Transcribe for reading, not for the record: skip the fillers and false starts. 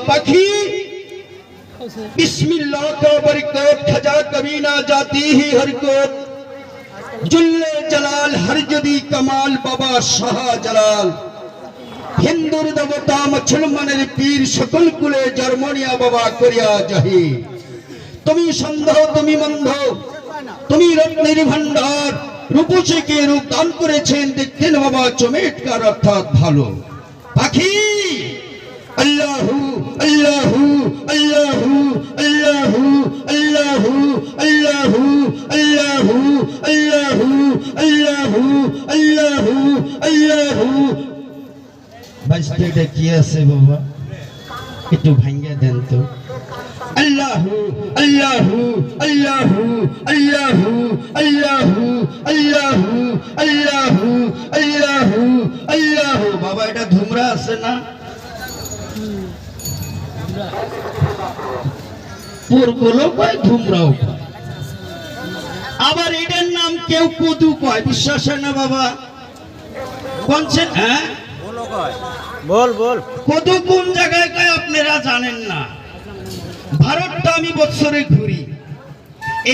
पाखी बिस्मिल्लाह का बरकत खजा कभी ना जाती ही हरकत जुल्ले जलाल हर जदी कमाल बाबा शाह जलाल हिंदुर देवता मुसलमानेर पीर सकल कुले जर्मनिया बाबा करिया जाहि तुमी सन्देह तुमी मंद तुमी रत्नेर भांडार रूपसे के रूप दान करेছেন দেখতেন বাবা চমৎকার অর্থাৎ ভালো পাখি আল্লাহু আল্লাহু আল্লাহু আল্লাহু আল্লাহু আল্লাহু আল্লাহু আল্লাহু আল্লাহু আল্লাহু আল্লাহু বাজতেটা কি আছে বাবা একটু ভাঙিয়ে দেন তো আল্লাহু আল্লাহু আল্লাহু আল্লাহু আল্লাহু আল্লাহু আল্লাহু আল্লাহু আল্লাহু বাবা এটা ধুমরা আছে না পুরগুলো কয় ধুমরাও কয় আবার এটার নাম কেউ কদু কয় বিশ্বাস হয় না বাবা কোনছে হ্যাঁ বল বল কদু কোন জায়গায় কয় আপনারা জানেন না ভারতটা আমি বছরে